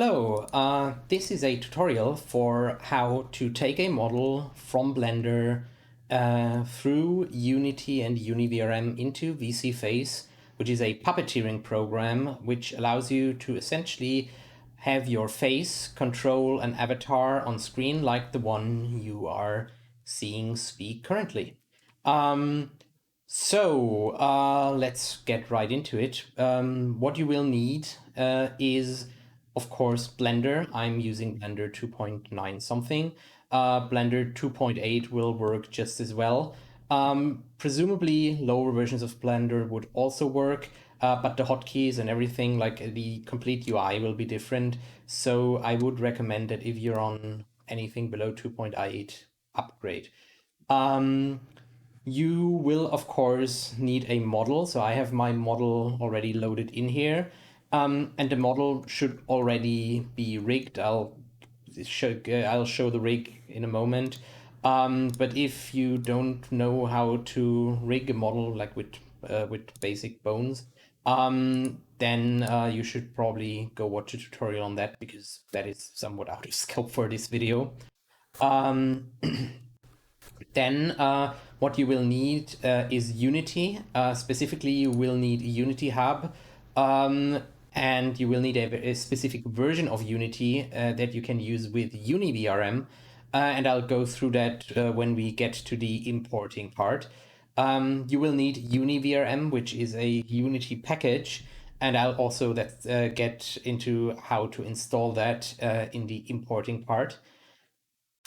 Hello, this is a tutorial for how to take a model from Blender through Unity and UniVRM into VSeeFace, which is a puppeteering program which allows you to essentially have your face control an avatar on screen like the one you are seeing speak currently. Let's get right into it. What you will need is, of course, Blender. I'm using Blender 2.9 something. Blender 2.8 will work just as well. Presumably, lower versions of Blender would also work, but the hotkeys and everything, like the complete UI, will be different. So I would recommend that if you're on anything below 2.8, upgrade. You will, of course, need a model. So I have my model already loaded in here. And the model should already be rigged. I'll show the rig in a moment. But if you don't know how to rig a model like with basic bones, then you should probably go watch a tutorial on that because that is somewhat out of scope for this video. Then what you will need is Unity. Specifically, you will need Unity Hub, and you will need a specific version of Unity that you can use with UniVRM. And I'll go through that when we get to the importing part. You will need UniVRM, which is a Unity package, and I'll also get into how to install that in the importing part.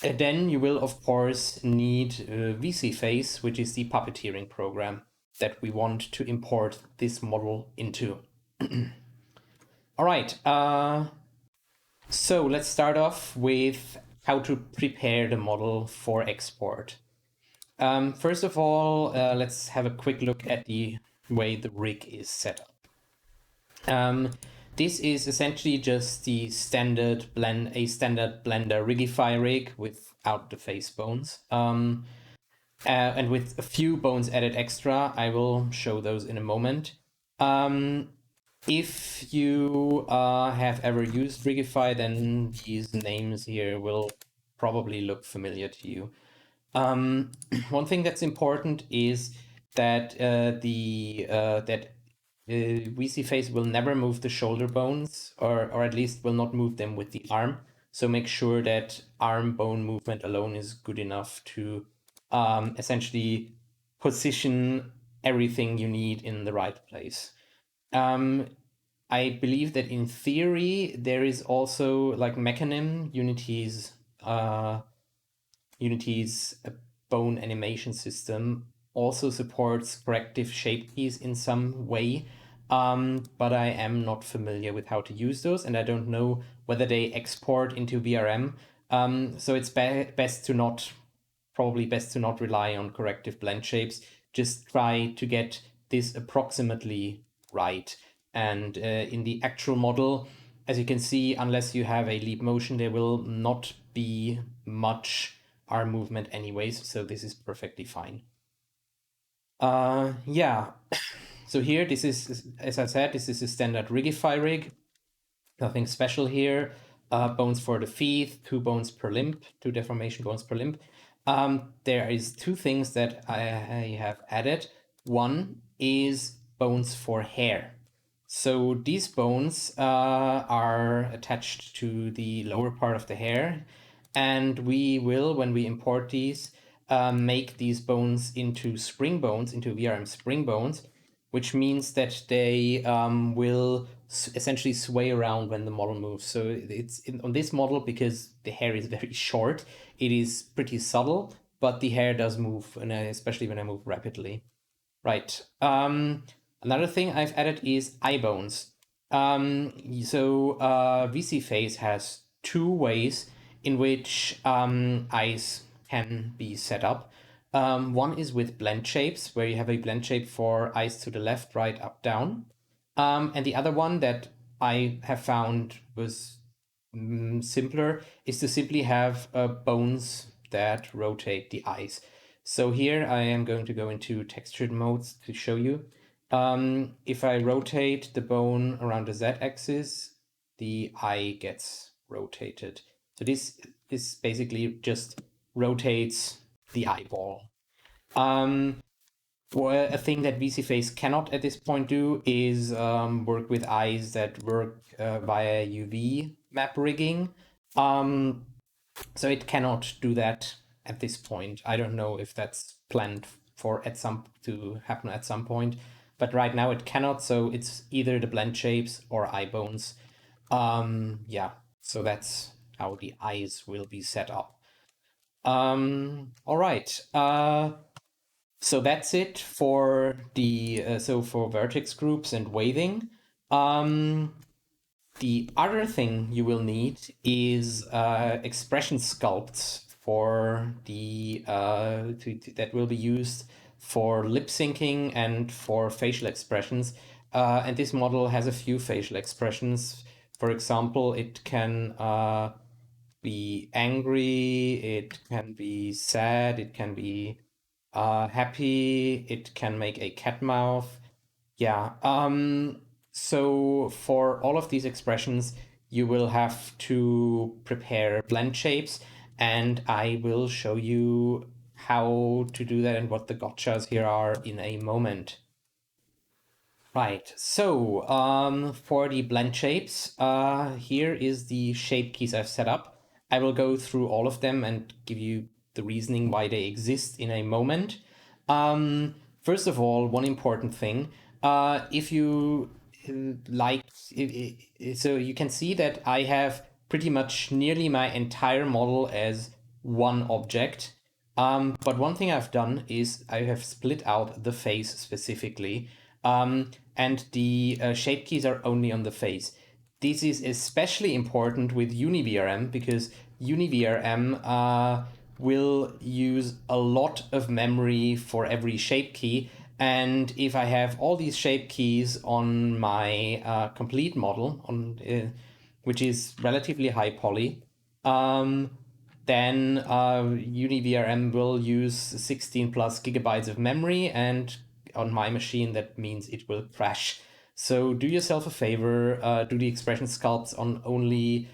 Then you will, of course, need VSeeFace, which is the puppeteering program that we want to import this model into. All right, so let's start off with how to prepare the model for export. First of all, let's have a quick look at the way the rig is set up. This is essentially just the standard Blender rigify rig without the face bones. And with a few bones added extra. I will show those in a moment. If you have ever used Rigify, then these names here will probably look familiar to you. One thing that's important is that VSeeFace will never move the shoulder bones, or at least will not move them with the arm. So make sure that arm bone movement alone is good enough to essentially position everything you need in the right place. I believe that in theory there is also like Mechanim, Unity's bone animation system also supports corrective shape keys in some way, but I am not familiar with how to use those, and I don't know whether they export into VRM. So it's probably best to not rely on corrective blend shapes. Just try to get this approximately right. And in the actual model, as you can see, unless you have a leap motion, there will not be much arm movement anyways, so this is perfectly fine. Yeah, so here, this is, as I said, this is a standard rigify rig. Nothing special here. Bones for the feet, 2 bones per limb, 2 deformation bones per limb. There is 2 things that I have added. One is bones for hair. So these bones are attached to the lower part of the hair, and we will, when we import these, make these bones into spring bones, into VRM spring bones, which means that they will essentially sway around when the model moves. So on this model, because the hair is very short, it is pretty subtle, but the hair does move, and especially when I move rapidly. Right. Another thing I've added is eye bones. VSeeFace has 2 ways in which eyes can be set up. One is with blend shapes, where you have a blend shape for eyes to the left, right, up, down. And the other one that I have found was simpler is to simply have bones that rotate the eyes. So here I am going to go into textured modes to show you. If I rotate the bone around the z-axis, the eye gets rotated. So this basically just rotates the eyeball. A thing that VSeeFace cannot at this point do is work with eyes that work via UV map rigging. So it cannot do that at this point. I don't know if that's planned to happen at some point, but right now it cannot. So it's either the blend shapes or eye bones. Yeah, so that's how the eyes will be set up. All right. So that's it for the for vertex groups and waving. The other thing you will need is expression sculpts for the that will be used for lip syncing and for facial expressions. And this model has a few facial expressions. For example, it can be angry, it can be sad, it can be happy, it can make a cat mouth. Yeah. So for all of these expressions, you will have to prepare blend shapes, and I will show you how to do that and what the gotchas here are in a moment. Right, so for the blend shapes, here is the shape keys I've set up. I will go through all of them and give you the reasoning why they exist in a moment. First of all, one important thing, if you like, so you can see that I have pretty much nearly my entire model as one object. But one thing I've done is I have split out the face specifically, and the shape keys are only on the face. This is especially important with UniVRM because UniVRM will use a lot of memory for every shape key. And if I have all these shape keys on my complete model, which is relatively high poly, then UniVRM will use 16 plus gigabytes of memory, and on my machine that means it will crash. So do yourself a favor, do the expression sculpts on only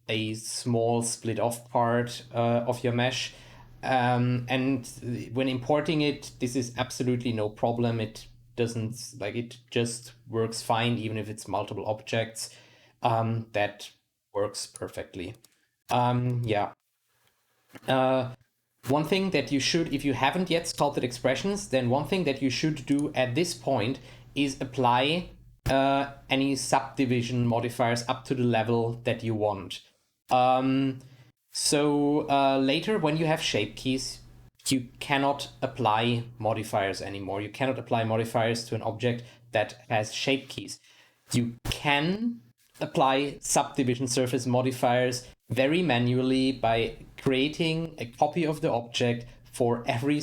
a small split off part of your mesh. And when importing it, this is absolutely no problem. It doesn't, like, it just works fine even if it's multiple objects. That works perfectly. Yeah. One thing that you should, if you haven't yet sculpted expressions, then one thing that you should do at this point is apply any subdivision modifiers up to the level that you want. So later, when you have shape keys, you cannot apply modifiers anymore. You cannot apply modifiers to an object that has shape keys. You can apply subdivision surface modifiers very manually by creating a copy of the object for every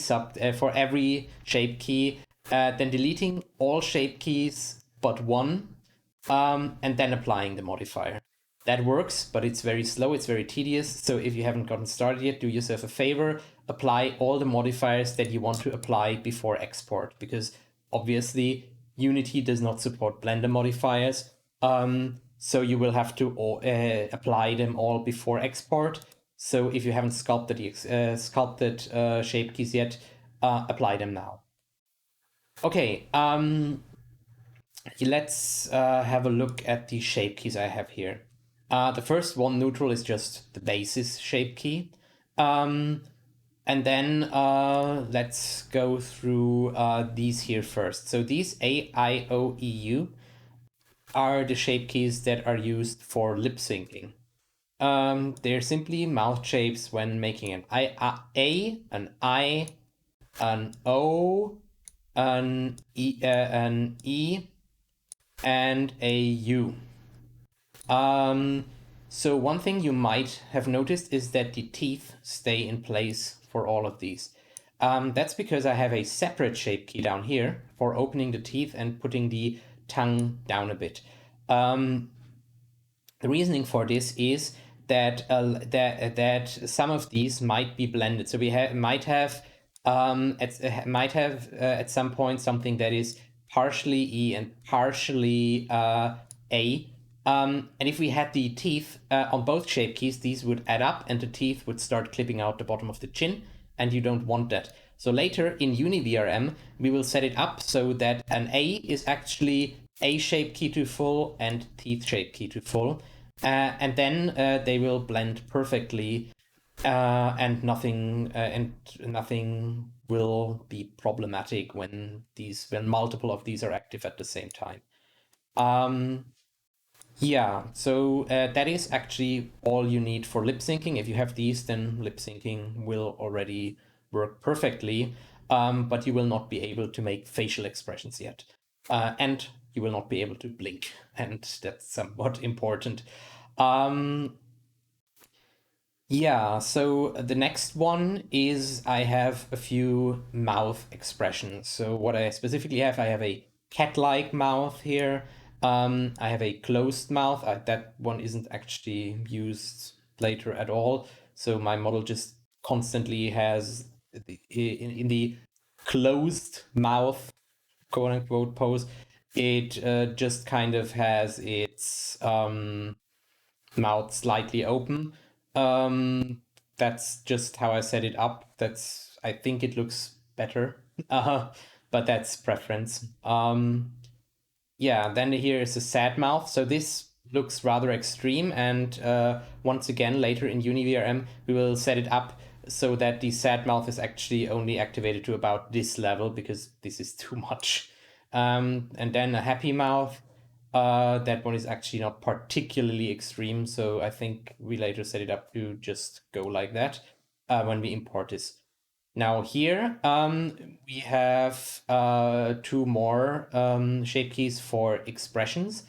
shape key, then deleting all shape keys but one, and then applying the modifier. That works, but it's very slow, it's very tedious. So if you haven't gotten started yet, do yourself a favor, apply all the modifiers that you want to apply before export, because obviously Unity does not support Blender modifiers. So you will have to apply them all before export. So if you haven't sculpted shape keys yet, apply them now. Okay, let's have a look at the shape keys I have here. The first one, neutral, is just the basis shape key. And then let's go through these here first. So these A, I, O, E, U are the shape keys that are used for lip syncing. They're simply mouth shapes when making an A, an I, an O, an E, and a U. So one thing you might have noticed is that the teeth stay in place for all of these. That's because I have a separate shape key down here for opening the teeth and putting the tongue down a bit. The reasoning for this is that that some of these might be blended. So we might have at some point something that is partially E and partially A, And if we had the teeth on both shape keys, these would add up and the teeth would start clipping out the bottom of the chin, and you don't want that. So later in UniVRM, we will set it up so that an A is actually A shape key to full and teeth shape key to full. And then they will blend perfectly, and nothing will be problematic when multiple of these are active at the same time. Yeah, so that is actually all you need for lip syncing. If you have these, then lip syncing will already work perfectly, but you will not be able to make facial expressions yet. And you will not be able to blink, and that's somewhat important. Yeah, so the next one is I have a few mouth expressions. So what I specifically have, I have a cat-like mouth here. I have a closed mouth. That one isn't actually used later at all. So my model just constantly has in the closed mouth, quote unquote, pose. It just kind of has its mouth slightly open. That's just how I set it up. I think it looks better, but that's preference. Yeah, then here is a sad mouth. So this looks rather extreme, and once again, later in UniVRM, we will set it up so that the sad mouth is actually only activated to about this level, because this is too much. And then a happy mouth. That one is actually not particularly extreme, so I think we later set it up to just go like that when we import this. Now here we have two more shape keys for expressions.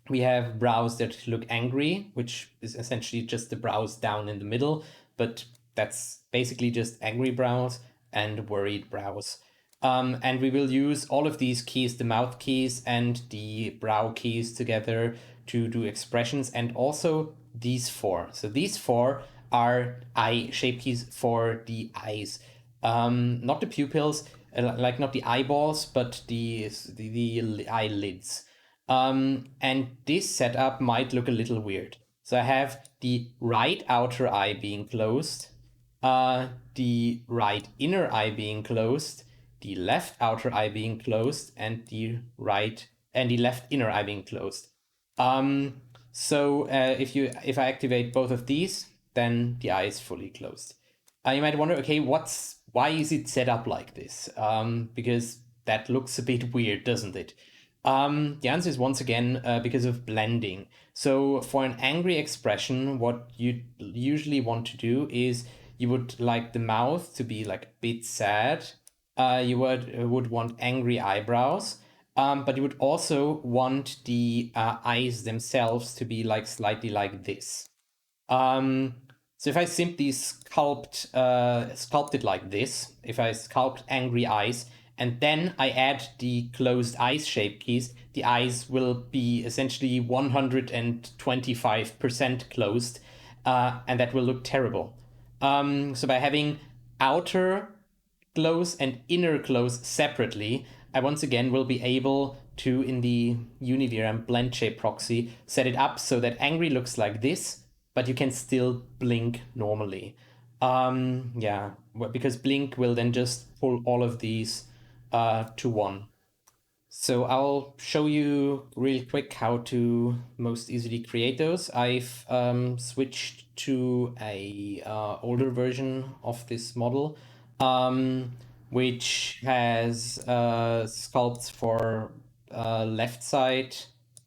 We have brows that look angry, which is essentially just the brows down in the middle, but that's basically just angry brows and worried brows. And we will use all of these keys, the mouth keys and the brow keys together to do expressions, and also these four. So these four are eye shape keys for the eyes. Not the pupils, like not the eyeballs, but the eyelids. And this setup might look a little weird. So I have the right outer eye being closed, the right inner eye being closed, the left outer eye being closed, and the left inner eye being closed. So if I activate both of these, then the eye is fully closed. You might wonder, okay, why is it set up like this? Because that looks a bit weird, doesn't it? The answer is once again because of blending. So for an angry expression, what you usually want to do is you would like the mouth to be like a bit sad. You would want angry eyebrows, but you would also want the eyes themselves to be like slightly like this. So if I simply sculpt it like this, if I sculpt angry eyes, and then I add the closed eyes shape keys, the eyes will be essentially 125% closed, and that will look terrible. So by having outer close and inner close separately, I once again will be able to, in the UniVRM blend shape proxy, set it up so that angry looks like this, but you can still blink normally. Yeah, because blink will then just pull all of these to one. So I'll show you real quick how to most easily create those. I've switched to a older version of this model, which has sculpts for left side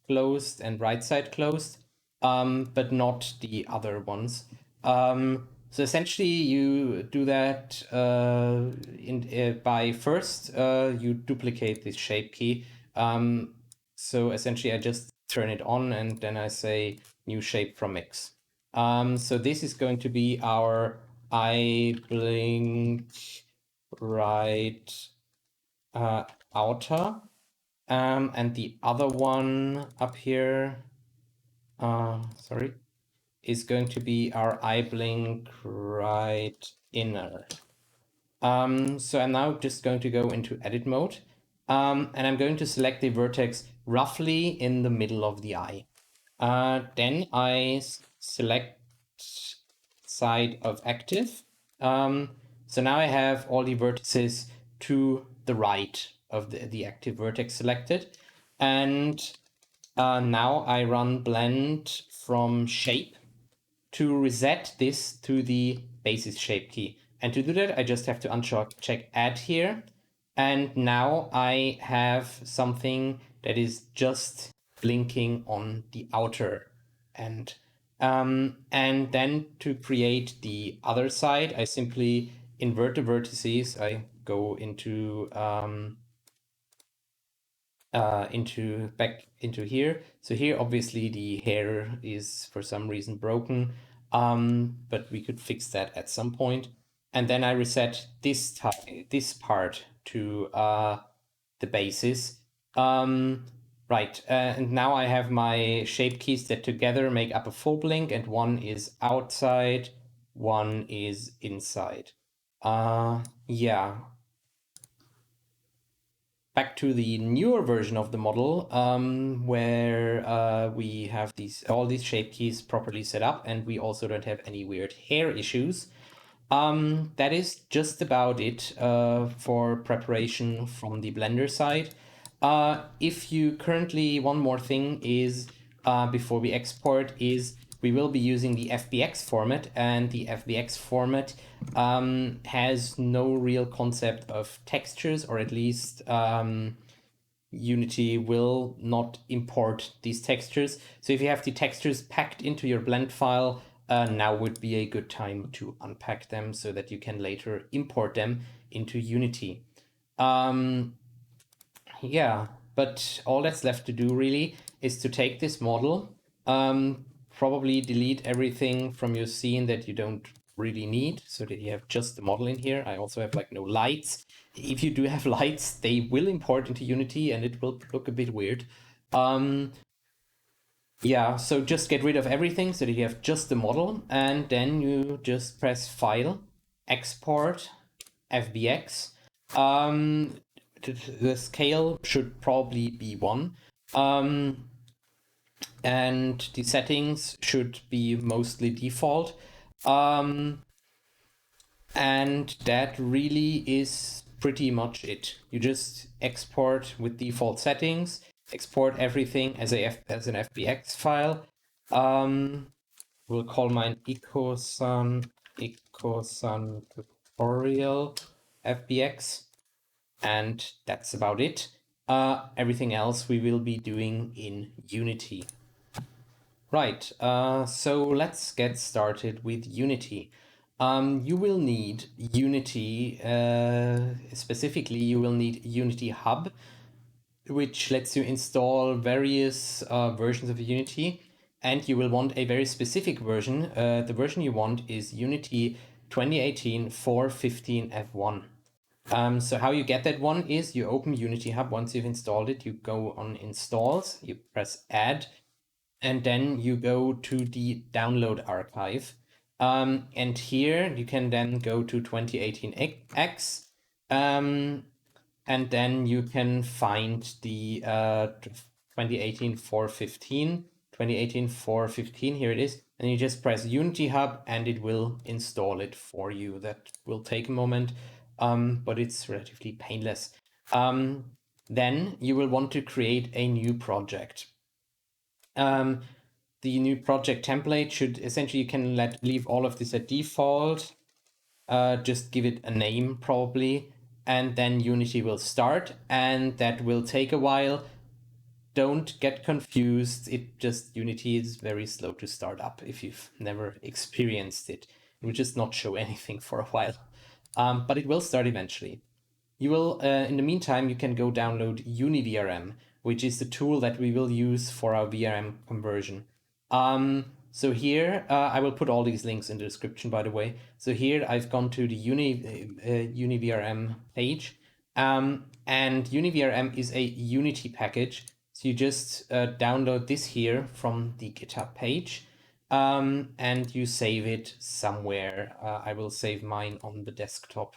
closed and right side closed, but not the other ones. So essentially, you do that by first you duplicate this shape key. So essentially, I just turn it on and then I say new shape from mix. So this is going to be our eye blink right outer, and the other one up here, sorry, is going to be our eye blink right inner. So I'm now just going to go into edit mode, and I'm going to select the vertex roughly in the middle of the eye. Then I select side of active. So now I have all the vertices to the right of the active vertex selected. And now I run blend from shape to reset this to the basis shape key. And to do that, I just have to uncheck add here. And now I have something that is just blinking on the outer end. And then to create the other side, I simply invert the vertices. I go back into here. So here, obviously, the hair is for some reason broken, but we could fix that at some point. And then I reset this part to the basis. Right, and now I have my shape keys that together make up a full blink, and one is outside, one is inside. Yeah. Back to the newer version of the model, where we have all these shape keys properly set up, and we also don't have any weird hair issues. That is just about it for preparation from the Blender side. If you currently, one more thing is, before we export, is we will be using the FBX format, and the FBX format has no real concept of textures, or at least Unity will not import these textures. So if you have the textures packed into your blend file, now would be a good time to unpack them so that you can later import them into Unity. Yeah, but all that's left to do really is to take this model, probably delete everything from your scene that you don't really need, so that you have just the model in here. I also have like no lights. If you do have lights, they will import into Unity and it will look a bit weird. Yeah, so just get rid of everything so that you have just the model, and then you just press File, Export, FBX. The scale should probably be 1. And the settings should be mostly default. And that really is pretty much it. You just export with default settings, export everything as an FBX file. We'll call mine Ecosun tutorial FBX, and that's about it. Everything else we will be doing in Unity. Right, so let's get started with Unity. You will need Unity, specifically you will need Unity Hub, which lets you install various versions of Unity, and you will want a very specific version. The version you want is Unity 2018 4.15 F1. So how you get that one is you open Unity Hub. Once you've installed it, you go on Installs, you press Add, and then you go to the download archive. And here you can then go to 2018X, and then you can find the 2018 4.15, 2018 4.15, here it is, and you just press Unity Hub and it will install it for you. That will take a moment, but it's relatively painless. Then you will want to create a new project. The new project template should essentially, you can leave all of this at default, just give it a name probably, and then Unity will start, and that will take a while. Don't get confused, Unity is very slow to start up if you've never experienced it. It will just not show anything for a while, but it will start eventually. You will, in the meantime, you can go download UniVRM, which is the tool that we will use for our VRM conversion. So here, I will put all these links in the description, by the way. So here I've gone to the UniVRM page, and UniVRM is a Unity package. So you just download this here from the GitHub page, and you save it somewhere. I will save mine on the desktop.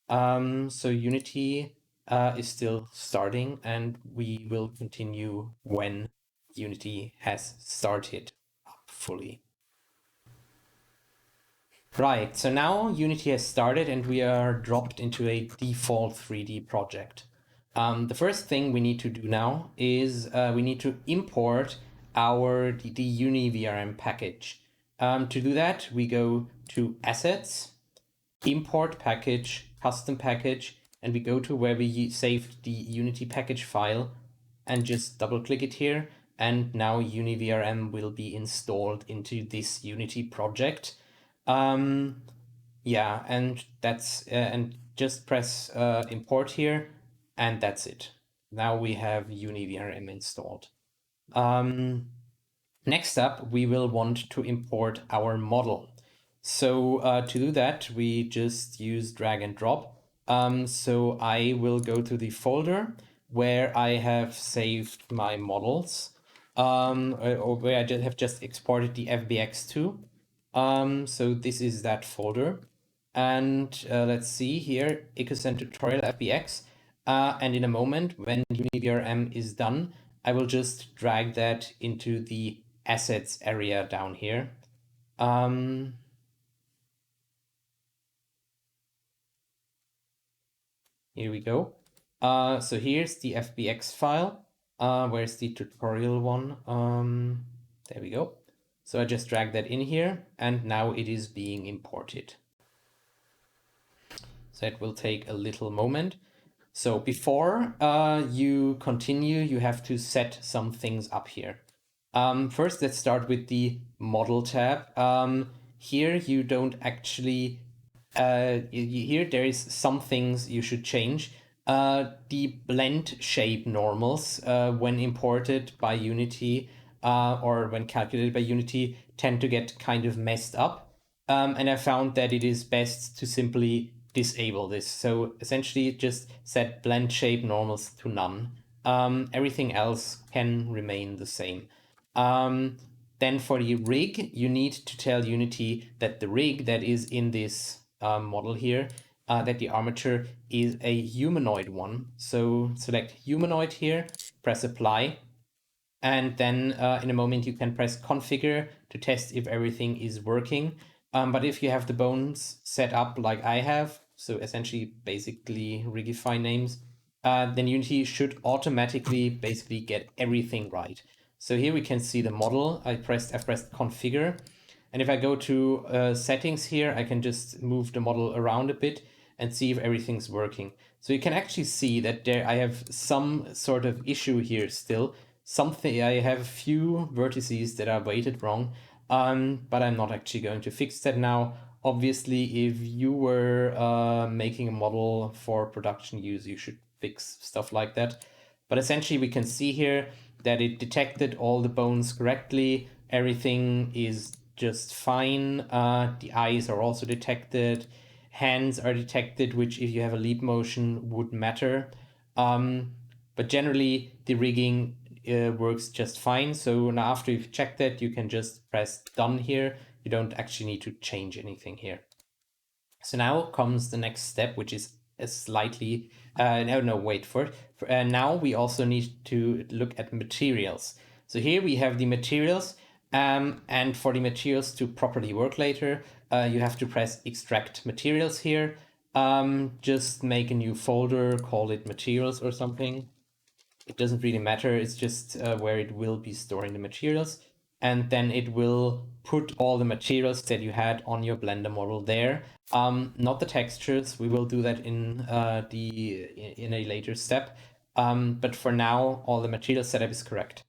So Unity is still starting, and we will continue when Unity has started up fully. Right, so now Unity has started and we are dropped into a default 3D project. The first thing we need to do now is we need to import the UniVRM package. To do that, we go to Assets, Import Package, Custom Package, and we go to where we saved the Unity package file and just double click it here. And now UniVRM will be installed into this Unity project. Yeah, and that's and just press import here, and that's it. Now we have UniVRM installed. Next up, we will want to import our model. So to do that, we just use drag and drop. So I will go to the folder where I have saved my models, or where I have just exported the FBX to. So this is that folder. And let's see here, EcoSend tutorial FBX. And in a moment, when UniVRM is done, I will just drag that into the assets area down here. Here we go. So here's the FBX file. Where's the tutorial one? There we go. So I just drag that in here, and now it is being imported. So it will take a little moment. So before you continue, you have to set some things up here. First, let's start with the model tab. Here you don't actually, here there is some things you should change. The blend shape normals when imported by Unity or when calculated by Unity tend to get kind of messed up. And I found that it is best to simply disable this. So essentially just set blend shape normals to none. Everything else can remain the same. Then for the rig, you need to tell Unity that the rig that is in this model here, that the armature is a humanoid one. So select humanoid here, press apply, and then in a moment you can press configure to test if everything is working. But if you have the bones set up like I have, so essentially basically rigify names, then Unity should automatically basically get everything right. So here we can see the model. I pressed configure. And if I go to settings here, I can just move the model around a bit and see if everything's working. So you can actually see that there I have some sort of issue here still. I have a few vertices that are weighted wrong, but I'm not actually going to fix that now. Obviously, if you were making a model for production use, you should fix stuff like that. But essentially, we can see here that it detected all the bones correctly. Everything is just fine. The eyes are also detected. Hands are detected, which if you have a leap motion would matter. But generally, the rigging works just fine. So now after you've checked that, you can just press done here. You don't actually need to change anything here. So now comes the next step, which is a slightly, no, wait for it. Now we also need to look at materials. So here we have the materials, and for the materials to properly work later, you have to press extract materials here. Just make a new folder, call it materials or something. It doesn't really matter. It's just where it will be storing the materials. And then it will put all the materials that you had on your Blender model there. Not the textures. We will do that in a later step. But for now, all the material setup is correct.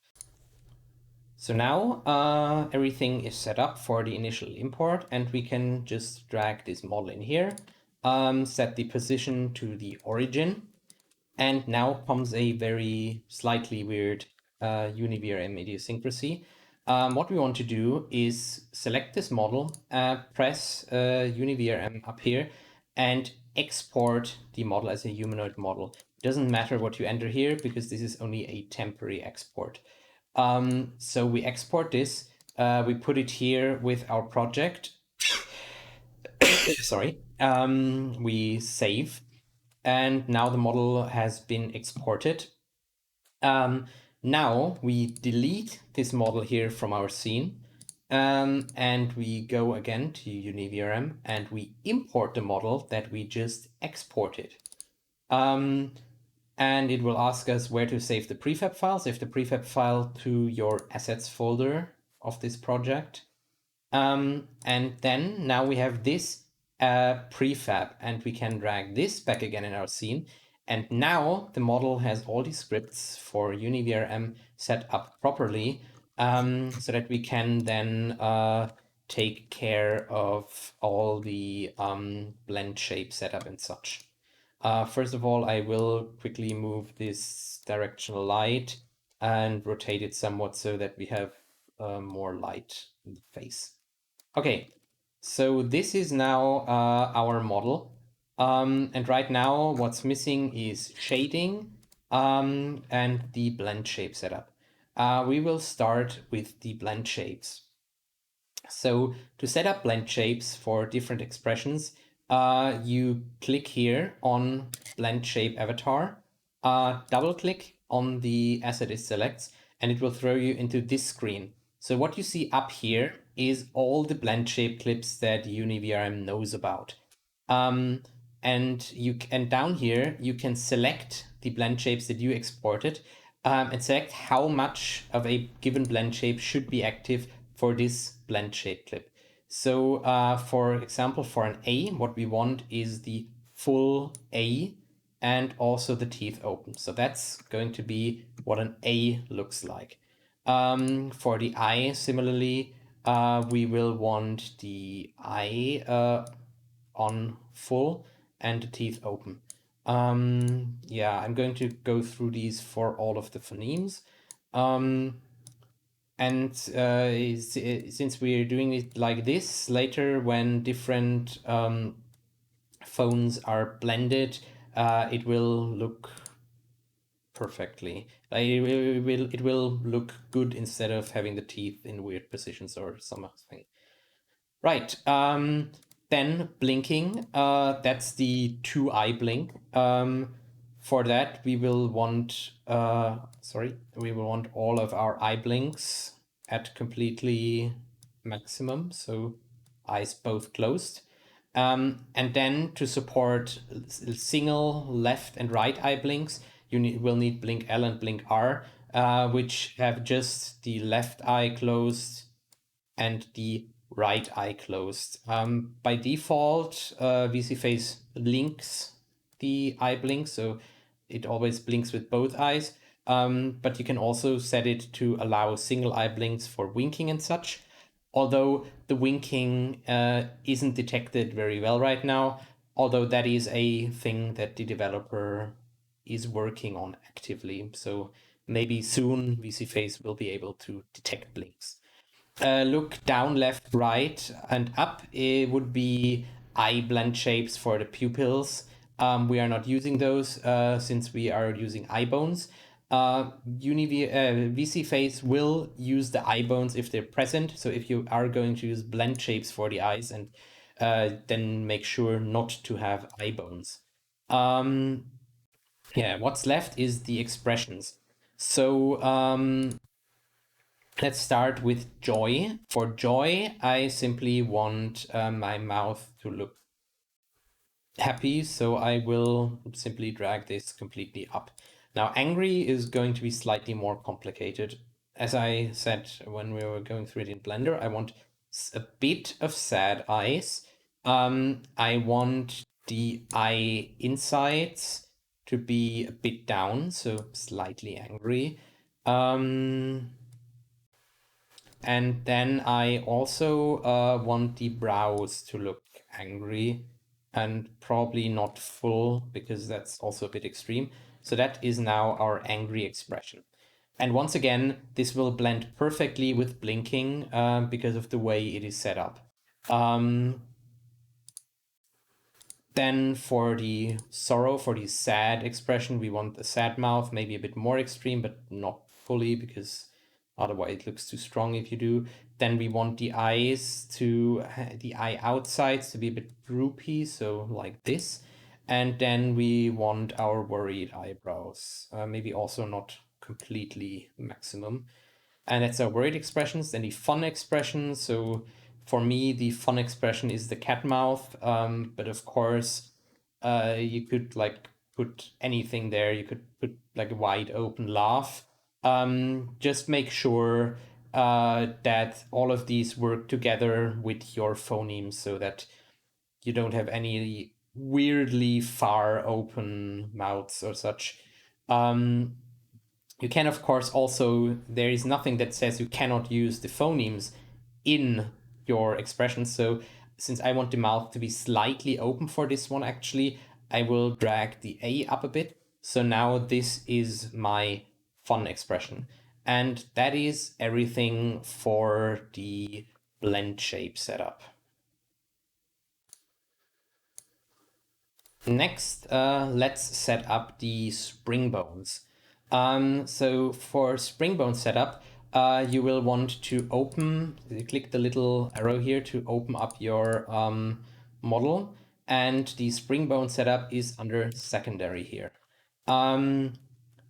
So now everything is set up for the initial import, and we can just drag this model in here, set the position to the origin. And now comes a very slightly weird UniVRM idiosyncrasy. What we want to do is select this model, press UniVRM up here, and export the model as a humanoid model. It doesn't matter what you enter here because this is only a temporary export. So we export this, we put it here with our project. Sorry. We save. And now the model has been exported. Now we delete this model here from our scene, and we go again to UniVRM and we import the model that we just exported. And it will ask us where to save the prefab file. Save the prefab file to your assets folder of this project. And then now we have this prefab, and we can drag this back again in our scene. And now the model has all the scripts for UniVRM set up properly, so that we can then take care of all the blend shape setup and such. First of all, I will quickly move this directional light and rotate it somewhat so that we have more light in the face. Okay, so this is now our model. And right now what's missing is shading and the blend shape setup. We will start with the blend shapes. So to set up blend shapes for different expressions, you click here on blend shape avatar, double click on the asset it selects, and it will throw you into this screen. So what you see up here is all the blend shape clips that UniVRM knows about. And down here you can select the blend shapes that you exported, and select how much of a given blend shape should be active for this blend shape clip. So for example, for an A, what we want is the full A and also the teeth open. So that's going to be what an A looks like. For the eye, similarly, we will want the eye on full and the teeth open. Yeah, I'm going to go through these for all of the phonemes. And since we're doing it like this, later when different phones are blended, it will look perfectly. It will look good instead of having the teeth in weird positions or something. Right. Then blinking, that's the 2-eye blink. For that, we will want all of our eye blinks at completely maximum, so eyes both closed. And then to support single left and right eye blinks, you will need blink L and blink R, which have just the left eye closed and the right eye closed. By default, VSeeFace links the eye blink, so it always blinks with both eyes. But you can also set it to allow single eye blinks for winking and such. Although the winking isn't detected very well right now, although that is a thing that the developer is working on actively. So maybe soon VSeeFace will be able to detect blinks. Look down, left, right, and up. It would be eye blend shapes for the pupils. We are not using those since we are using eye bones. VSeeFace will use the eye bones if they're present. So if you are going to use blend shapes for the eyes, and then make sure not to have eye bones. Yeah, what's left is the expressions. So let's start with joy. For joy, I simply want my mouth to look happy, so I will simply drag this completely up. Now, angry is going to be slightly more complicated. As I said when we were going through it in Blender, I want a bit of sad eyes. I want the eye insides to be a bit down, so slightly angry. And then I also want the brows to look angry and probably not full because that's also a bit extreme. So that is now our angry expression. And once again, this will blend perfectly with blinking because of the way it is set up. Then for the sorrow, for the sad expression, we want the sad mouth, maybe a bit more extreme, but not fully because otherwise it looks too strong if you do. Then we want the eyes to, the eye outsides to be a bit droopy, so like this. And then we want our worried eyebrows, maybe also not completely maximum. And that's our worried expressions. Then the fun expression. So for me, the fun expression is the cat mouth. But of course, you could like put anything there. You could put like a wide open laugh. Just make sure that all of these work together with your phonemes so that you don't have any weirdly far open mouths or such. You can, of course, also, there is nothing that says you cannot use the phonemes in your expression. So since I want the mouth to be slightly open for this one, actually, I will drag the A up a bit. So now this is my fun expression. And that is everything for the blend shape setup. Next, let's set up the spring bones. So for spring bone setup, you will want to click the little arrow here to open up your model, and the spring bone setup is under secondary here.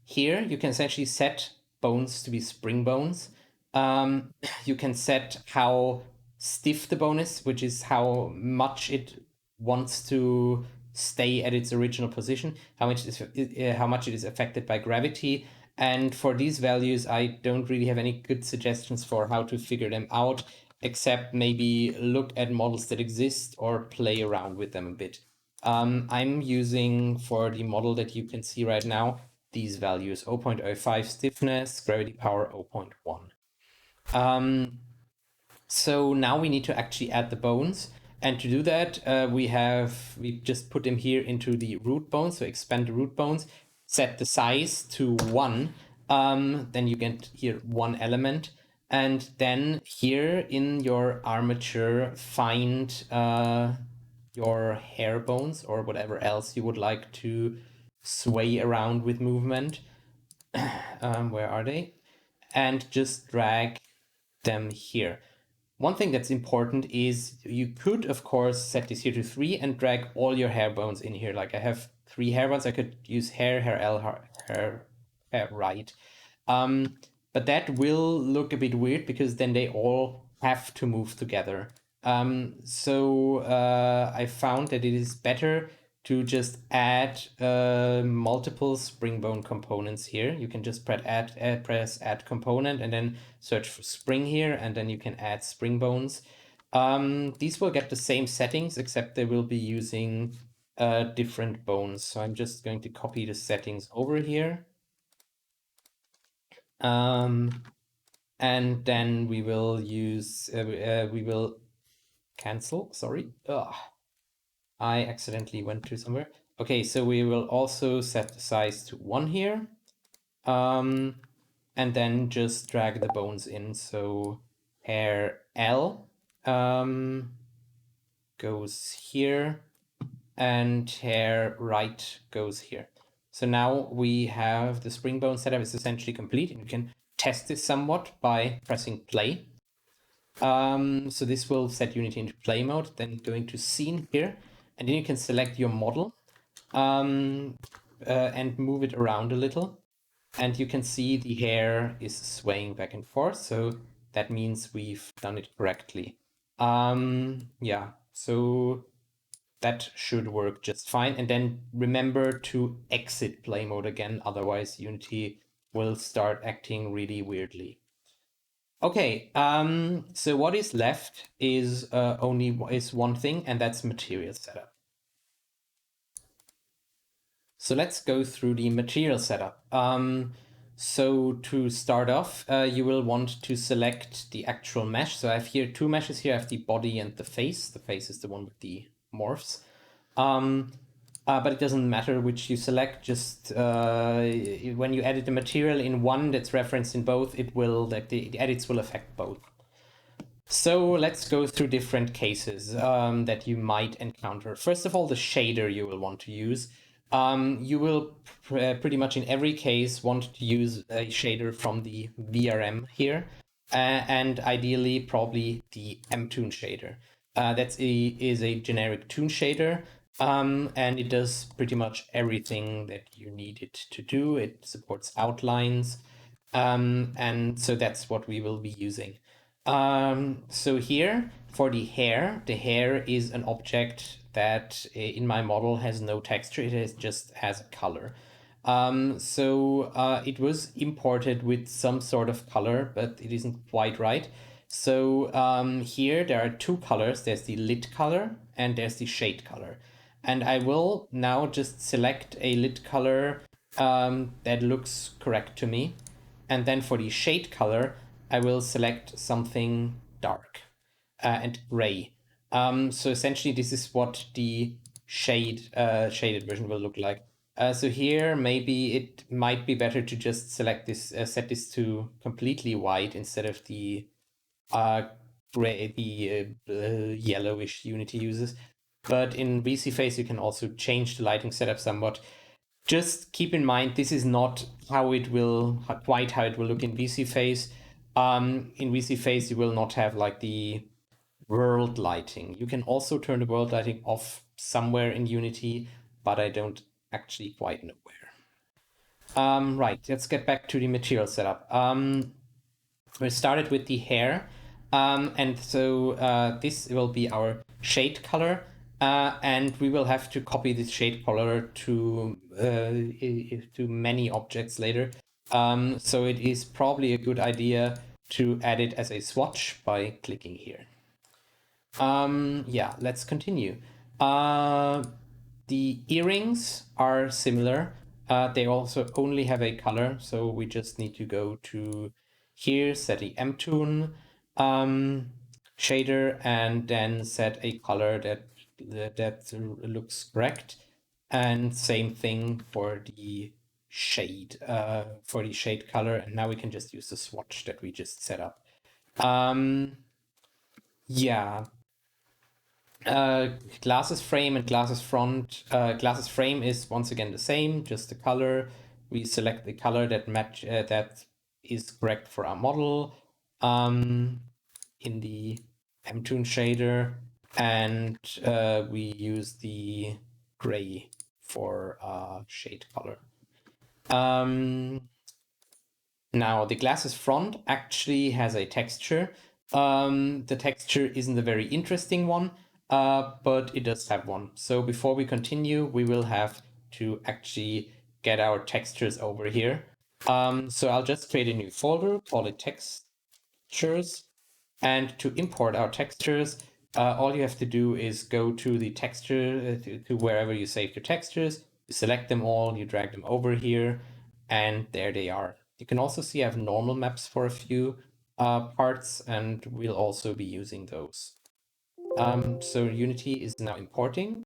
Here you can essentially set bones to be spring bones. You can set how stiff the bone is, which is how much it wants to stay at its original position, how much it is affected by gravity. And for these values, I don't really have any good suggestions for how to figure them out, except maybe look at models that exist or play around with them a bit. I'm using, for the model that you can see right now, these values: 0.05 stiffness, gravity power 0.1. So now we need to actually add the bones. And to do that, we just put them here into the root bones. So expand the root bones, set the size to 1. Then you get here 1 element. And then here in your armature, find your hair bones or whatever else you would like to sway around with movement. Where are they? And just drag them here. One thing that's important is you could, of course, set this here to 3 and drag all your hair bones in here. Like I have 3 hair bones. I could use hair L, hair right. But that will look a bit weird because then they all have to move together. So I found that it is better to just add multiple spring bone components here. You can just press add component and then search for spring here, and then you can add spring bones. These will get the same settings, except they will be using different bones. So I'm just going to copy the settings over here. And then we will use, we will cancel, sorry. Ugh. I accidentally went to somewhere. Okay, so we will also set the size to 1 here. And then just drag the bones in. So hair L goes here, and hair right goes here. So now we have the spring bone setup is essentially complete, and you can test this somewhat by pressing play. So this will set Unity into play mode, then going to scene here, and then you can select your model and move it around a little. And you can see the hair is swaying back and forth, so that means we've done it correctly. Yeah, so that should work just fine. And then remember to exit play mode again, otherwise Unity will start acting really weirdly. Okay, so what is left is only one thing, and that's material setup. So let's go through the material setup. So to start off, you will want to select the actual mesh. So I have here 2 meshes here. I have the body and the face. The face is the one with the morphs. But it doesn't matter which you select. Just when you edit the material in one that's referenced in both, it will, like the edits will affect both. So let's go through different cases that you might encounter. First of all, the shader you will want to use. You will pretty much in every case want to use a shader from the VRM here, and ideally probably the mtoon shader. That is a generic toon shader. And it does pretty much everything that you need it to do. It supports outlines, and so that's what we will be using. So here for the hair is an object that in my model has no texture. Just has a color. So it was imported with some sort of color, but it isn't quite right. So here there are two colors. There's the lit color and there's the shade color. And I will now just select a lit color that looks correct to me. And then for the shade color, I will select something dark and gray. So essentially, this is what the shaded version will look like. So here, maybe it might be better to just select this, set this to completely white instead of the gray, the yellowish Unity uses. But in VSeeFace, you can also change the lighting setup somewhat. Just keep in mind, this is not how it will, quite how it will look in VSeeFace. In VSeeFace, you will not have like the world lighting. You can also turn the world lighting off somewhere in Unity, but I don't actually quite know where. Right, let's get back to the material setup. We started with the hair, and so this will be our shade color, and we will have to copy this shade color to many objects later. So it is probably a good idea to add it as a swatch by clicking here. Yeah, let's continue. The earrings are similar. They also only have a color, so we just need to go to here, set the mtoon shader, and then set a color that looks correct. And same thing for the shade color. And now we can just use the swatch that we just set up. Yeah, glasses frame and glasses front. Glasses frame is once again the same, just the color. We select the color that is correct for our model in the mtoon shader, and we use the gray for shade color. Now the glasses front actually has a texture. The texture isn't a very interesting one, but it does have one. So before we continue, we will have to actually get our textures over here. So I'll just create a new folder, call it textures. And to import our textures, all you have to do is go to the texture, to wherever you saved your textures, you select them all, you drag them over here, and there they are. You can also see I have normal maps for a few parts, and we'll also be using those. So Unity is now importing.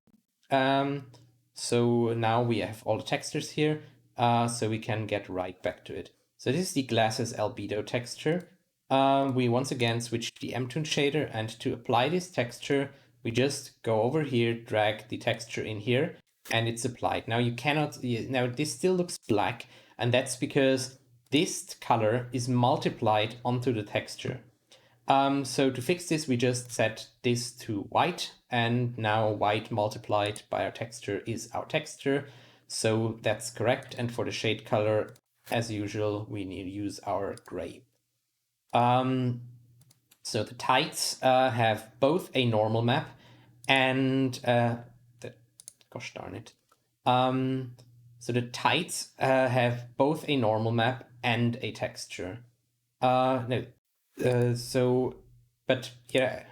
So now we have all the textures here, so we can get right back to it. So this is the glasses albedo texture. We once again switch to the mtoon shader, and to apply this texture, we just go over here, drag the texture in here, and it's applied. Now you cannot, now this still looks black, and that's because this color is multiplied onto the texture. So to fix this, we just set this to white, and now white multiplied by our texture is our texture. So that's correct. And for the shade color, as usual, we need to use our gray. So the tights have both a normal map and gosh darn it. So the tights have both a normal map and a texture. No, but yeah.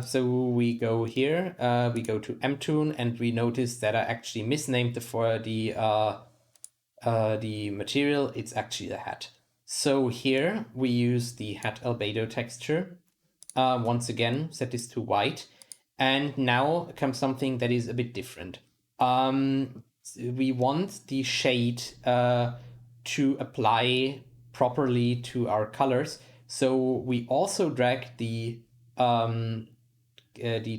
So we go here, we go to mtoon, and we notice that I actually misnamed the material. It's actually the hat. So here we use the hat albedo texture. Once again, set this to white. And now comes something that is a bit different. We want the shade to apply properly to our colors. So we also drag the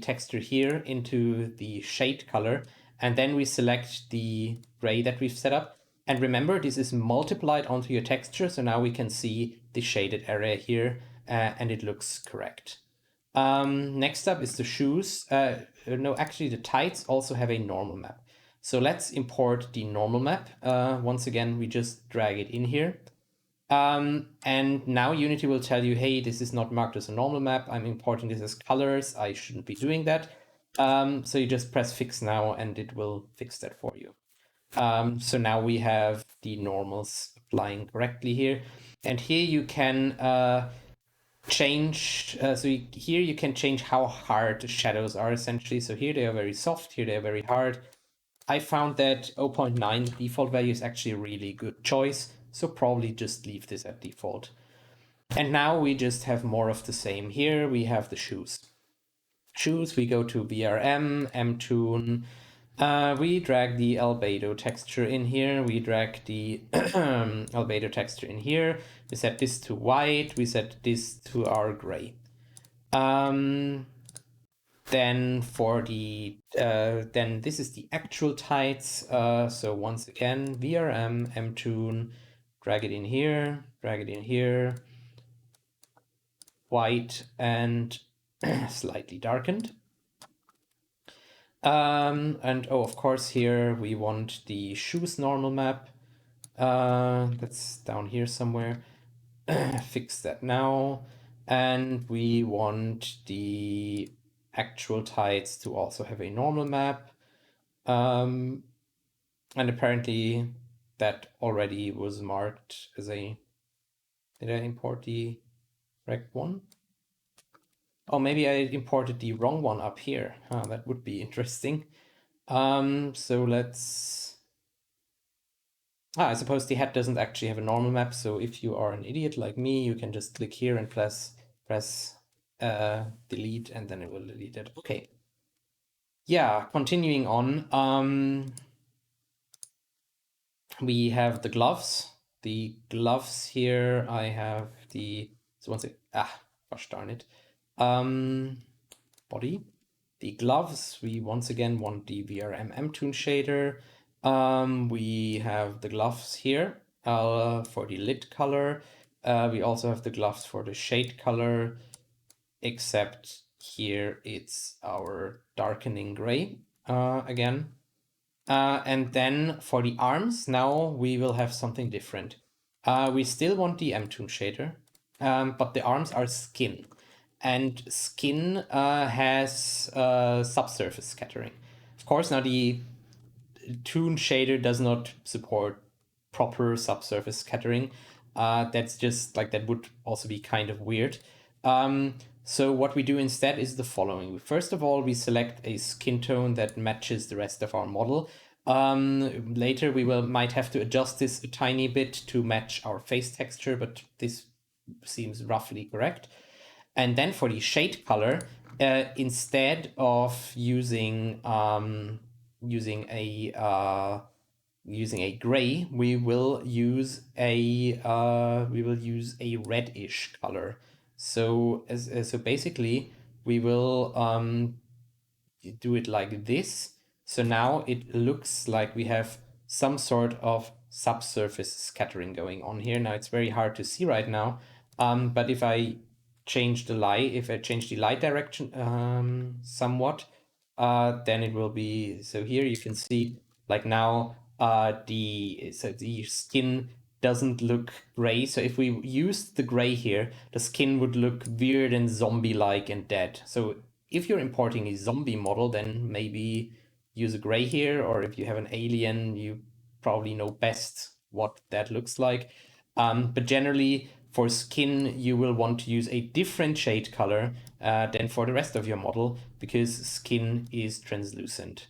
texture here into the shade color, and then we select the gray that we've set up. And remember, this is multiplied onto your texture, so now we can see the shaded area here, and it looks correct. Next up is the shoes. No, actually the tights also have a normal map. So let's import the normal map. Once again, we just drag it in here. And now Unity will tell you, hey, this is not marked as a normal map. I'm importing this as colors. I shouldn't be doing that. So you just press fix now and it will fix that for you. So now we have the normals applying correctly here. And here you can change, here you can change how hard the shadows are essentially. So here they are very soft, here they are very hard. I found that 0.9 default value is actually a really good choice, so probably just leave this at default. And now we just have more of the same. Here we have the shoes. Shoes, we go to VRM, mtoon, we drag the albedo texture in here, we drag the albedo texture in here, we set this to white, we set this to our gray. Then for the then this is the actual tights. So once again, VRM, mtoon, drag it in here, white and slightly darkened. And oh, of course, here we want the shoes normal map. That's down here somewhere. Fix that now. And we want the actual tights to also have a normal map. And apparently that already was marked as a... Did I import the correct one? Oh, maybe I imported the wrong one up here. Huh, that would be interesting. So let's... I suppose the head doesn't actually have a normal map, so if you are an idiot like me, you can just click here and press delete, and then it will delete it. Okay. Yeah, continuing on. We have the gloves. The gloves here, I have the... So once it... gosh darn it. Body. The gloves, we once again want the VRM mtoon shader. We have the gloves here for the lid color. We also have the gloves for the shade color, except here it's our darkening gray again. And then for the arms, now we will have something different. We still want the mtoon shader, but the arms are skin. And skin has subsurface scattering. Of course, now the toon shader does not support proper subsurface scattering. That's just like, that would also be kind of weird. So what we do instead is the following. First of all, we select a skin tone that matches the rest of our model. Later we might have to adjust this a tiny bit to match our face texture, but this seems roughly correct. And then for the shade color, instead of using a gray, we will use a reddish color. So so basically we will do it like this. So now it looks like we have some sort of subsurface scattering going on here. Now it's very hard to see right now, but if I change the light direction somewhat, then it will be... So here you can see, like now, the skin doesn't look gray. So if we used the gray here, the skin would look weird and zombie-like and dead. So if you're importing a zombie model, then maybe use a gray here, or if you have an alien, you probably know best what that looks like. But generally, for skin, you will want to use a different shade color than for the rest of your model, because skin is translucent.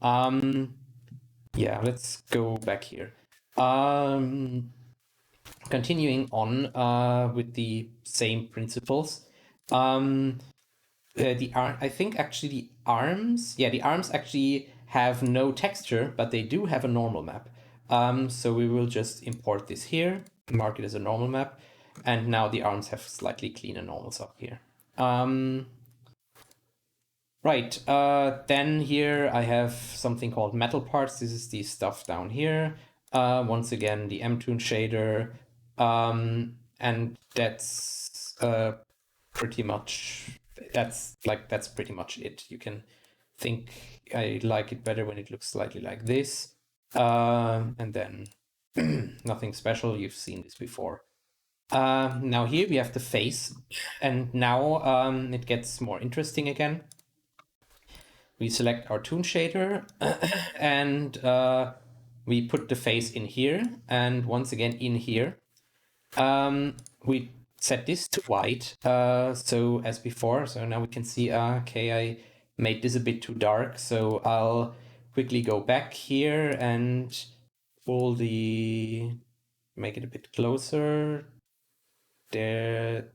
Yeah, let's go back here. Continuing on with the same principles. I think actually the arms actually have no texture, but they do have a normal map. So we will just import this here, mark it as a normal map, and now the arms have slightly cleaner normals up here. Right, then here I have something called metal parts. This is the stuff down here. Once again, the mtoon shader, and that's pretty much that's pretty much it. You can think I like it better when it looks slightly like this. And then nothing special, you've seen this before. Now here we have the face, and now it gets more interesting again. We select our toon shader and we put the face in here, and once again in here. We set this to white, so as before. So now we can see, okay, I made this a bit too dark, so I'll quickly go back here and make it a bit closer. There,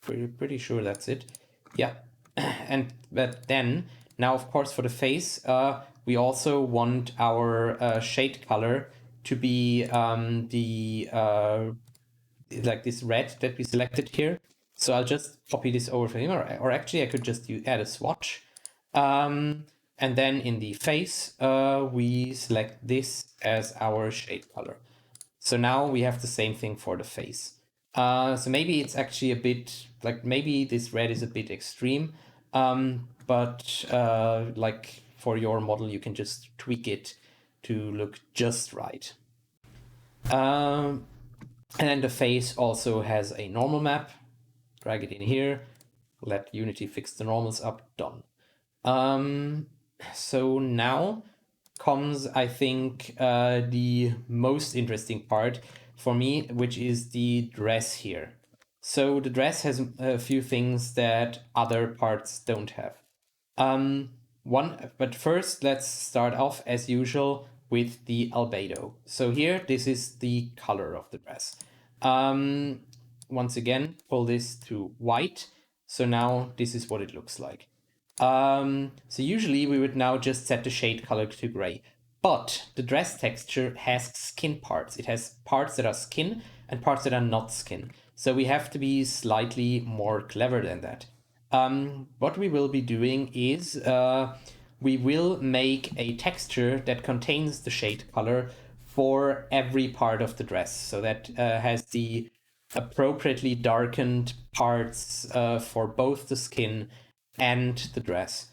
pretty sure that's it. Yeah, but then now, of course, for the face, we also want our shade color to be the like this red that we selected here. So I'll just copy this over for him, or actually I could just add a swatch. And then in the face, we select this as our shade color. So now we have the same thing for the face. So maybe it's actually a bit, like maybe this red is a bit extreme, but like for your model, you can just tweak it to look just right. And then the face also has a normal map. Drag it in here, let Unity fix the normals up, done. So now comes, I think, the most interesting part for me, which is the dress here. So the dress has a few things that other parts don't have. But first, let's start off as usual with the albedo. So here, this is the color of the dress. Once again, pull this to white. So now this is what it looks like. So usually we would now just set the shade color to gray. But the dress texture has skin parts. It has parts that are skin and parts that are not skin. So we have to be slightly more clever than that. What we will be doing is we will make a texture that contains the shade color for every part of the dress. So that has the appropriately darkened parts for both the skin and the dress.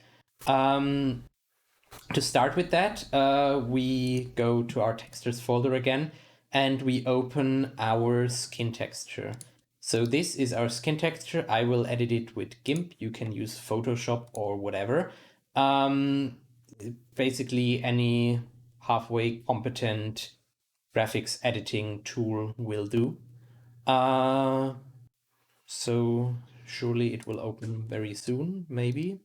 To start with that, we go to our textures folder again, and we open our skin texture. So this is our skin texture. I will edit it with GIMP. You can use Photoshop or whatever. Basically, any halfway competent graphics editing tool will do. So surely it will open very soon, maybe.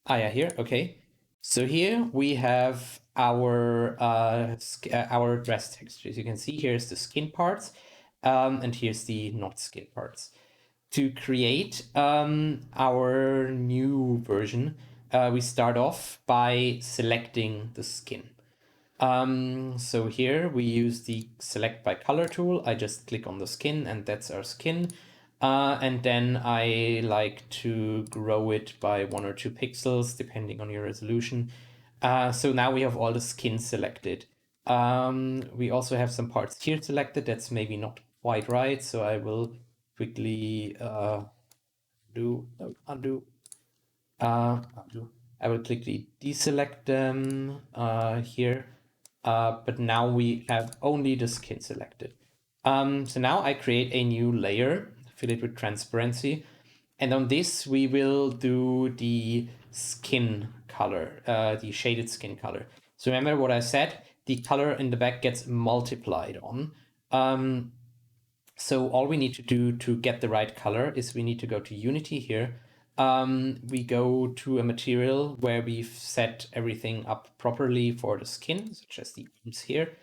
Yeah, here, okay. So here we have our dress textures. You can see here's the skin parts, and here's the not skin parts. To create our new version, we start off by selecting the skin. So here we use the select by color tool. I just click on the skin and that's our skin. And then I like to grow it by 1 or 2 pixels depending on your resolution. So now we have all the skin selected. We also have some parts here selected. That's maybe not quite right. So I will quickly undo. I will quickly deselect them here. But now we have only the skin selected. So now I create a new layer, fill it with transparency. And on this, we will do the skin color, the shaded skin color. So remember what I said, the color in the back gets multiplied on. So all we need to do to get the right color is we need to go to Unity here. We go to a material where we've set everything up properly for the skin, such as the arms here.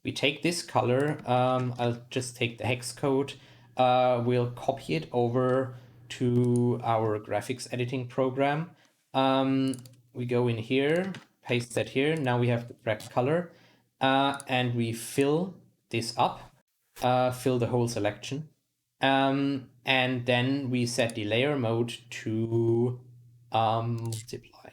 We take this color, I'll just take the hex code, we'll copy it over to our graphics editing program. We go in here, paste that here, now we have the correct color, and we fill this up, fill the whole selection. And then we set the layer mode to multiply.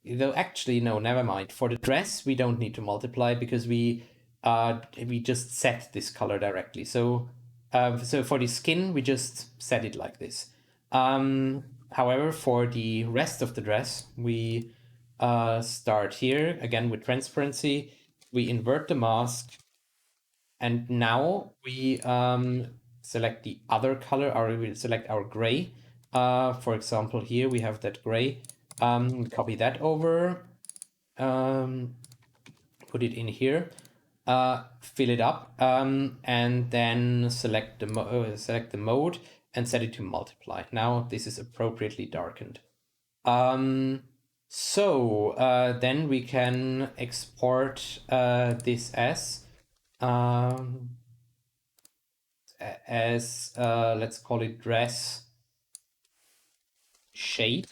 Though actually, no, never mind. For the dress, we don't need to multiply because we just set this color directly. So So for the skin, we just set it like this. However, for the rest of the dress, we start here again with transparency. We invert the mask, and now we select the other color, or we will select our gray. For example, here we have that gray. Copy that over, put it in here, fill it up, and then select the mode and set it to multiply. Now this is appropriately darkened. Then we can export this as let's call it dress shade.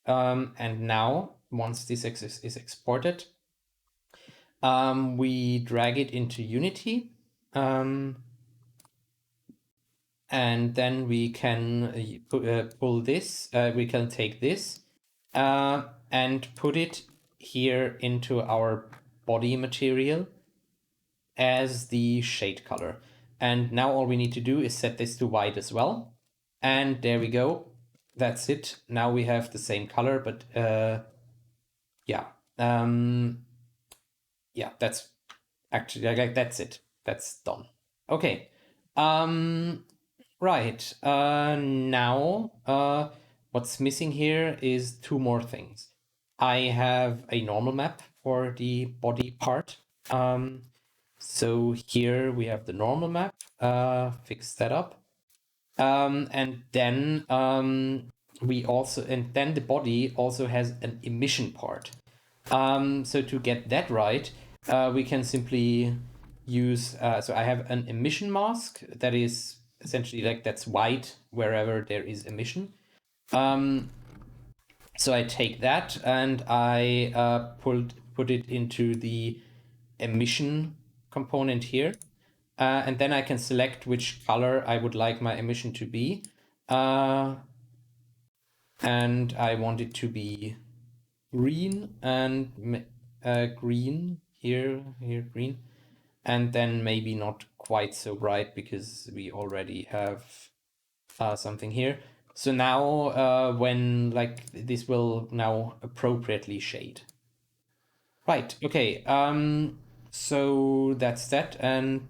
And now once this is exported, we drag it into Unity, and then we can pull this, we can take this and put it here into our body material as the shade color. And now all we need to do is set this to white as well. And there we go. That's it. Now we have the same color, but yeah. Yeah, that's actually, like, that's it. That's done. Okay. Right. Now, what's missing here is two more things. I have a normal map for the body part. So here we have the normal map. Fix that up. And then then the body also has an emission part. So to get that right, we can simply use, so I have an emission mask that is essentially like that's white wherever there is emission. So I take that and I put it into the emission component here. And then I can select which color I would like my emission to be. And I want it to be green and green here, green. And then maybe not quite so bright because we already have something here. So now when like this will now appropriately shade. Right, okay. So that's that, and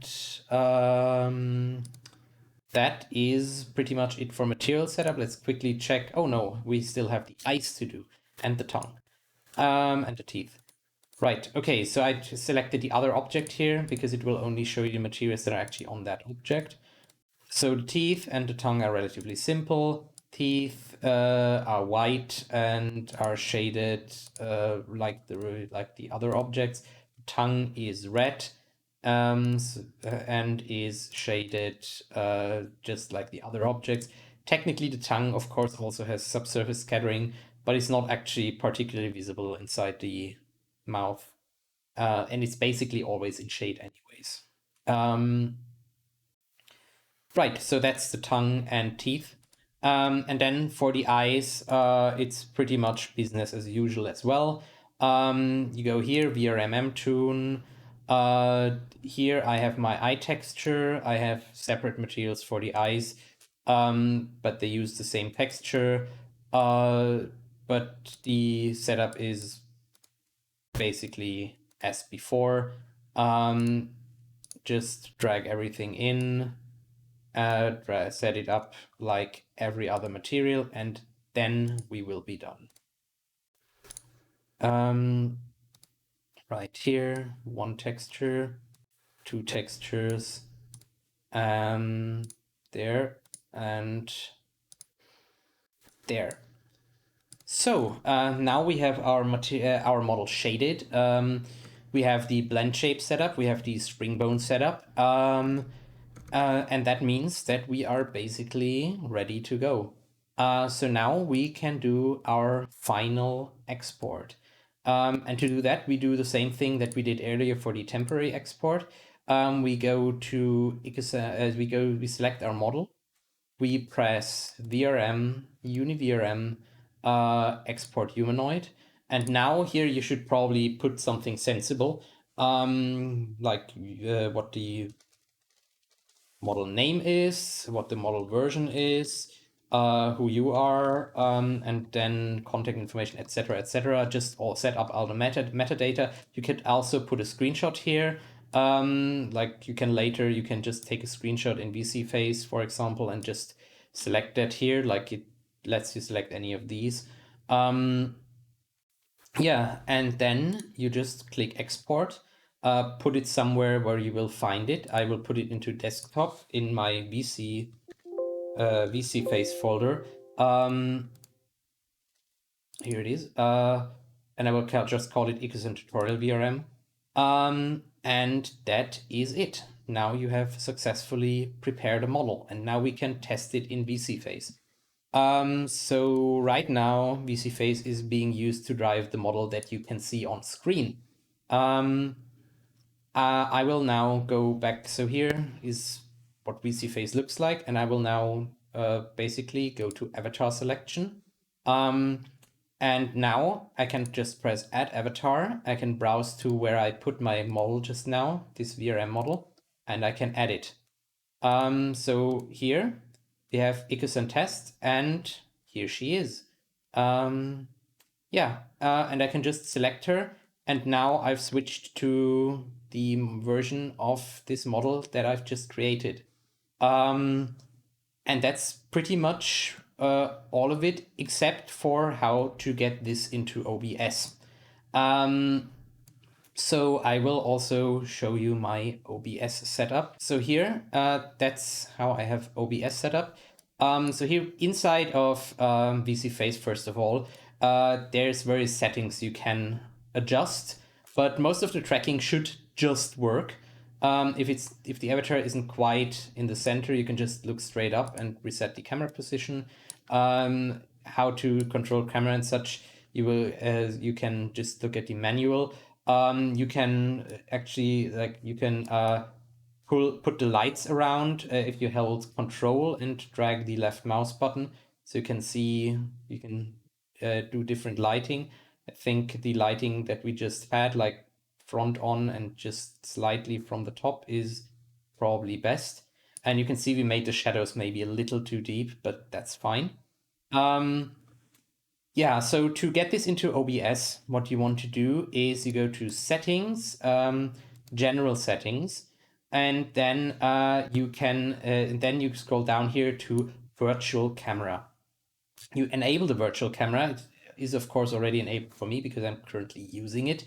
that is pretty much it for material setup. Let's quickly check. Oh no, we still have the eyes to do, and the tongue, and the teeth. Right, okay, so I selected the other object here because it will only show you the materials that are actually on that object. So the teeth and the tongue are relatively simple. Teeth are white and are shaded like the other objects. Tongue is red and is shaded just like the other objects. Technically, the tongue, of course, also has subsurface scattering, but it's not actually particularly visible inside the mouth. And it's basically always in shade anyways. Right, so that's the tongue and teeth. And then for the eyes, it's pretty much business as usual as well. You go here, VRM toon. Here I have my eye texture. I have separate materials for the eyes, but they use the same texture. But the setup is basically as before. Just drag everything in, set it up like every other material, and then we will be done. Right here, one texture, two textures, there and there. So now we have our model shaded. We have the blend shape setup. We have the spring bone setup. And that means that we are basically ready to go. So now we can do our final export. And to do that, we do the same thing that we did earlier for the temporary export. We go to we select our model. We press VRM, UniVRM, export humanoid. And now here you should probably put something sensible. like what the model name is, what the model version is, who you are, and then contact information, etc., etc. Just all set up all the metadata. You could also put a screenshot here. Like you can just take a screenshot in VSeeFace, for example, and just select that here. Like it lets you select any of these. Yeah, and then you just click export, put it somewhere where you will find it. I will put it into desktop in my VSeeFace folder. Here it is. And I will just call it Ecosystem Tutorial VRM. And that is it. Now you have successfully prepared a model, and now we can test it in VSeeFace. So right now, VSeeFace is being used to drive the model that you can see on screen. I will now go back. So here is what VSeeFace looks like, and I will now basically go to avatar selection. And now I can just press add avatar. I can browse to where I put my model just now, this VRM model, and I can add it. So here we have Ecosystem test, and here she is. Yeah, and I can just select her, and now I've switched to the version of this model that I've just created. And that's pretty much all of it, except for how to get this into OBS. So I will also show you my OBS setup. So here, that's how I have OBS set up. So here inside of VSeeFace, first of all, there's various settings you can adjust, but most of the tracking should just work. If the avatar isn't quite in the center, you can just look straight up and reset the camera position. How to control camera and such, you can just look at the manual. You can actually put the lights around if you hold control and drag the left mouse button, so you can do different lighting. I think the lighting that we just had, like front on and just slightly from the top, is probably best. And you can see we made the shadows maybe a little too deep, but that's fine. Yeah, so to get this into OBS, what you want to do is you go to settings, general settings, and then then you scroll down here to virtual camera. You enable the virtual camera. It is of course already enabled for me because I'm currently using it.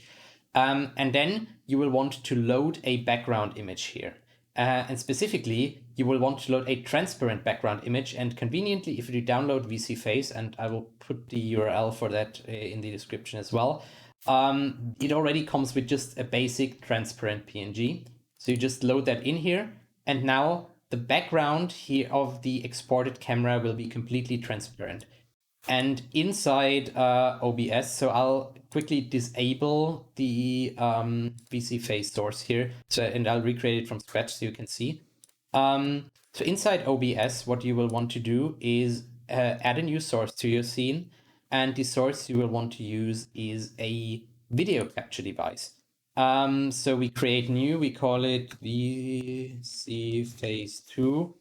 And then you will want to load a background image here. And specifically, you will want to load a transparent background image. And conveniently, if you download VSeeFace, and I will put the URL for that in the description as well, it already comes with just a basic transparent PNG. So you just load that in here. And now the background here of the exported camera will be completely transparent. And inside OBS, so I'll quickly disable the VSeeFace source here, and I'll recreate it from scratch so you can see. So inside OBS, what you will want to do is add a new source to your scene, and the source you will want to use is a video capture device. So we create new, we call it VSeeFace 2.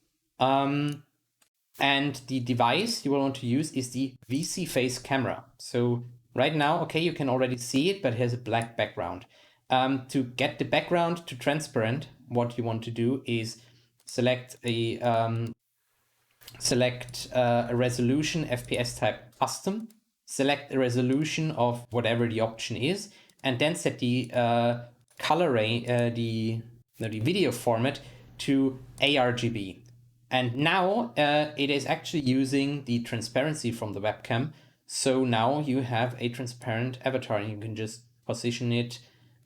And the device you will want to use is the VSeeFace camera. So right now, okay, you can already see it, but it has a black background. To get the background to transparent, what you want to do is select a resolution FPS type custom, select a resolution of whatever the option is, and then set the color range, the video format to ARGB. And now it is actually using the transparency from the webcam. So now you have a transparent avatar, and you can just position it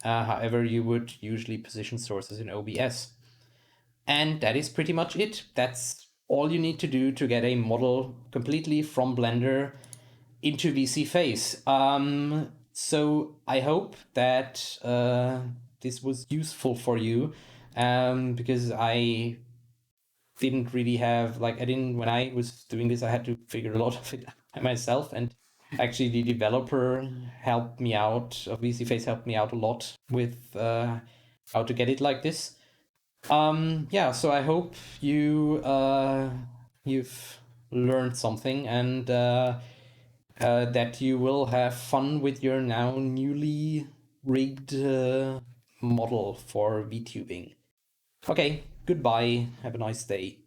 however you would usually position sources in OBS. And that is pretty much it. That's all you need to do to get a model completely from Blender into VSeeFace. So I hope that this was useful for you, because I didn't really have, when I was doing this, I had to figure a lot of it out myself, and Actually, the developer helped me out. VSeeFace helped me out a lot with how to get it like this. Yeah, so I hope you've learned something, and that you will have fun with your now newly rigged model for VTubing. Okay, goodbye. Have a nice day.